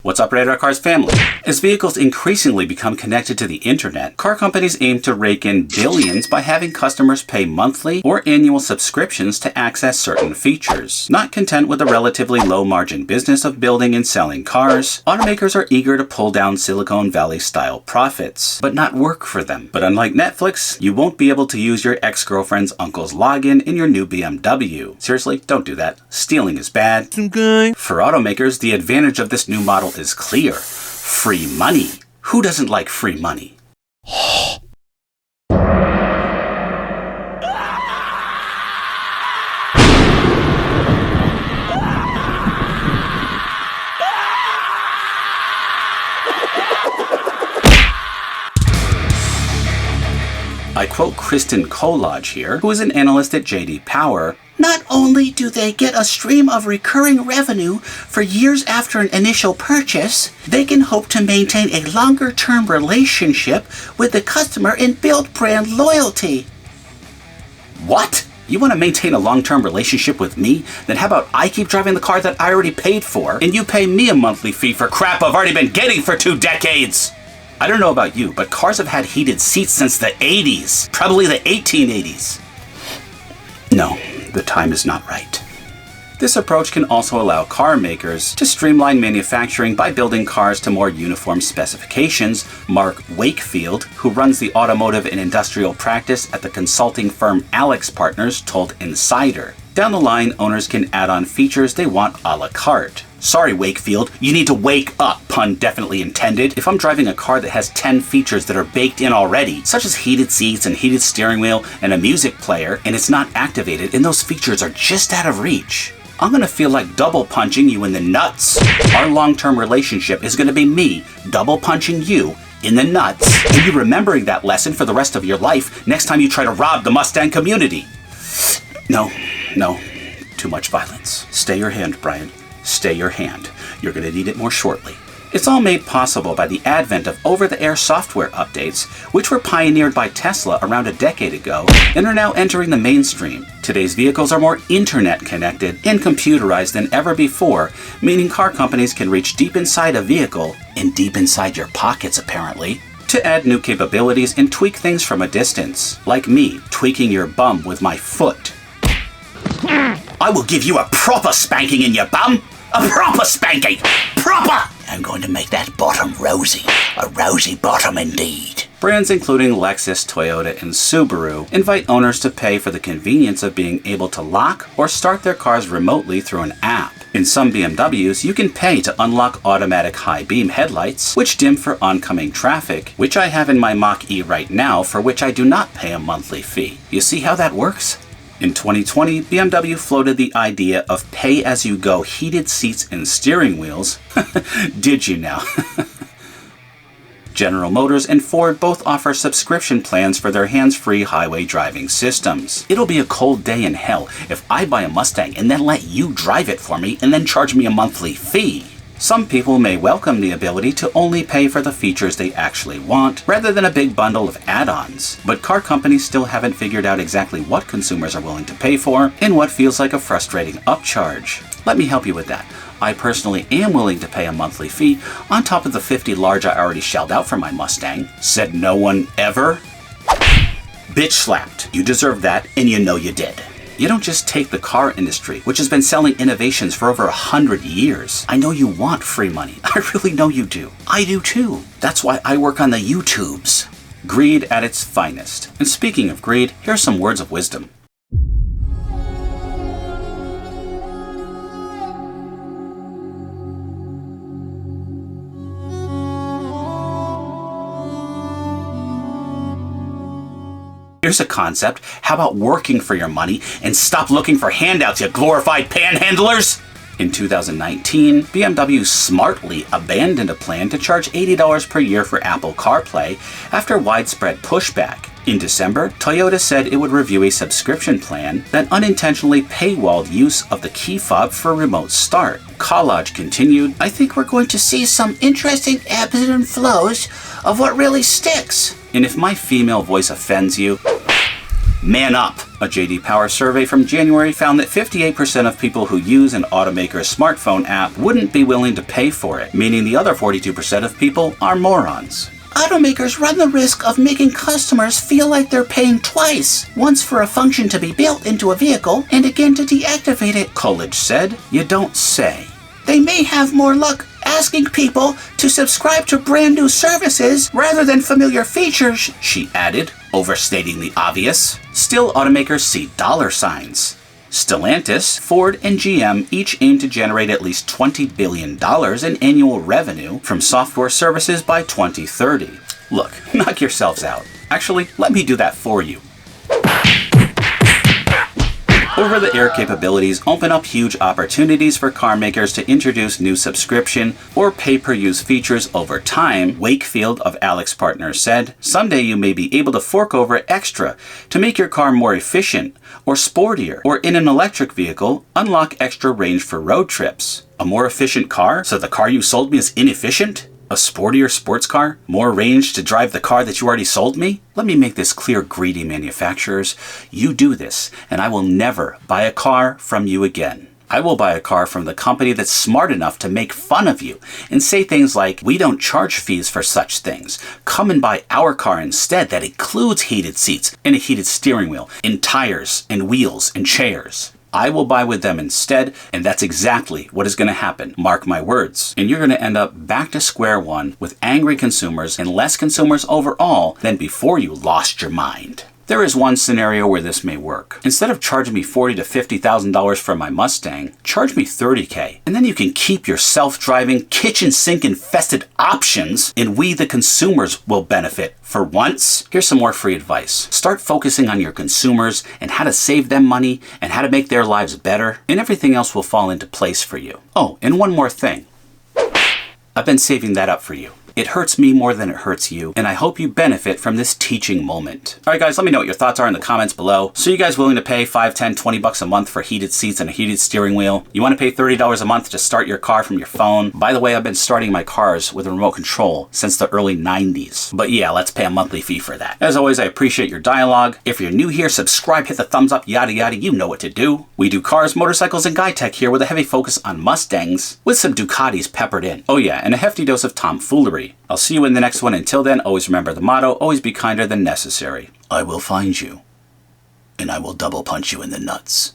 What's up, Radar Cars family? As vehicles increasingly become connected to the internet, car companies aim to rake in billions by having customers pay monthly or annual subscriptions to access certain features. Not content with the relatively low-margin business of building and selling cars, automakers are eager to pull down Silicon Valley-style profits, but not work for them. But unlike Netflix, you won't be able to use your ex-girlfriend's uncle's login in your new BMW. Seriously, don't do that. Stealing is bad. For automakers, the advantage of this new model is clear. Free money. Who doesn't like free money? I quote Kristen Kolodge here, who is an analyst at JD Power. Not only do they get a stream of recurring revenue for years after an initial purchase, they can hope to maintain a longer-term relationship with the customer and build brand loyalty. What? You want to maintain a long-term relationship with me? Then how about I keep driving the car that I already paid for, and you pay me a monthly fee for crap I've already been getting for 2 decades? I don't know about you, but cars have had heated seats since the 80s, probably the 1880s. No, the time is not right. This approach can also allow car makers to streamline manufacturing by building cars to more uniform specifications. Mark Wakefield, who runs the automotive and industrial practice at the consulting firm Alex Partners, told Insider. Down the line, owners can add on features they want a la carte. Sorry, Wakefield, you need to wake up, pun definitely intended. If I'm driving a car that has 10 features that are baked in already, such as heated seats and heated steering wheel and a music player, and it's not activated and those features are just out of reach, I'm gonna feel like double punching you in the nuts. Our long-term relationship is gonna be me double punching you in the nuts, and you remembering that lesson for the rest of your life next time you try to rob the Mustang community. No, too much violence. Stay your hand, Brian. Stay your hand. You're going to need it more shortly. It's all made possible by the advent of over-the-air software updates, which were pioneered by Tesla around a decade ago and are now entering the mainstream. Today's vehicles are more internet-connected and computerized than ever before, meaning car companies can reach deep inside a vehicle, and deep inside your pockets apparently, to add new capabilities and tweak things from a distance, like me tweaking your bum with my foot. I will give you a proper spanking in your bum! A proper spanking! Proper! I'm going to make that bottom rosy. A rosy bottom indeed. Brands including Lexus, Toyota, and Subaru invite owners to pay for the convenience of being able to lock or start their cars remotely through an app. In some BMWs, you can pay to unlock automatic high-beam headlights, which dim for oncoming traffic, which I have in my Mach-E right now, for which I do not pay a monthly fee. You see how that works? In 2020, BMW floated the idea of pay-as-you-go heated seats and steering wheels. Did you now? General Motors and Ford both offer subscription plans for their hands-free highway driving systems. It'll be a cold day in hell if I buy a Mustang and then let you drive it for me and then charge me a monthly fee. Some people may welcome the ability to only pay for the features they actually want, rather than a big bundle of add-ons. But car companies still haven't figured out exactly what consumers are willing to pay for, and what feels like a frustrating upcharge. Let me help you with that. I personally am willing to pay a monthly fee, on top of the $50 large I already shelled out for my Mustang. Said no one ever? Bitch slapped. You deserve that, and you know you did. You don't just take the car industry, which has been selling innovations for over 100 years. I know you want free money. I really know you do. I do too. That's why I work on the YouTubes. Greed at its finest. And speaking of greed, here's some words of wisdom. Here's a concept. How about working for your money and stop looking for handouts, you glorified panhandlers? In 2019, BMW smartly abandoned a plan to charge $80 per year for Apple CarPlay after widespread pushback. In December, Toyota said it would review a subscription plan that unintentionally paywalled use of the key fob for remote start. Kolodge continued, I think we're going to see some interesting ebbs and flows of what really sticks. And if my female voice offends you, Man up! A J.D. Power survey from January found that 58% of people who use an automaker's smartphone app wouldn't be willing to pay for it, meaning the other 42% of people are morons. Automakers run the risk of making customers feel like they're paying twice, once for a function to be built into a vehicle and again to deactivate it, Coolidge said. You don't say. They may have more luck asking people to subscribe to brand new services rather than familiar features, she added, overstating the obvious. Still, automakers see dollar signs. Stellantis, Ford, and GM each aim to generate at least $20 billion in annual revenue from software services by 2030. Look, knock yourselves out. Actually, let me do that for you. Over-the-air capabilities open up huge opportunities for car makers to introduce new subscription or pay-per-use features over time, Wakefield of AlixPartners said. Someday you may be able to fork over extra to make your car more efficient or sportier, or in an electric vehicle, unlock extra range for road trips. A more efficient car? So the car you sold me is inefficient? A sportier sports car? More range to drive the car that you already sold me? Let me make this clear, greedy manufacturers. You do this, and I will never buy a car from you again. I will buy a car from the company that's smart enough to make fun of you and say things like, we don't charge fees for such things. Come and buy our car instead that includes heated seats and a heated steering wheel and tires and wheels and chairs. I will buy with them instead, and that's exactly what is going to happen. Mark my words. And you're going to end up back to square one with angry consumers and less consumers overall than before you lost your mind. There is one scenario where this may work. Instead of charging me $40,000 to $50,000 for my Mustang, charge me $30,000. And then you can keep your self-driving, kitchen sink infested options, and we the consumers will benefit. For once, here's some more free advice. Start focusing on your consumers and how to save them money and how to make their lives better, and everything else will fall into place for you. Oh, and one more thing. I've been saving that up for you. It hurts me more than it hurts you, and I hope you benefit from this teaching moment. All right, guys, let me know what your thoughts are in the comments below. So you guys willing to pay $5, $10, $20 a month for heated seats and a heated steering wheel? You want to pay $30 a month to start your car from your phone? By the way, I've been starting my cars with a remote control since the early 90s. But yeah, let's pay a monthly fee for that. As always, I appreciate your dialogue. If you're new here, subscribe, hit the thumbs up, yada yada, you know what to do. We do cars, motorcycles, and guy tech here with a heavy focus on Mustangs with some Ducatis peppered in. Oh yeah, and a hefty dose of tomfoolery. I'll see you in the next one. Until then, always remember the motto, always be kinder than necessary. I will find you, and I will double punch you in the nuts.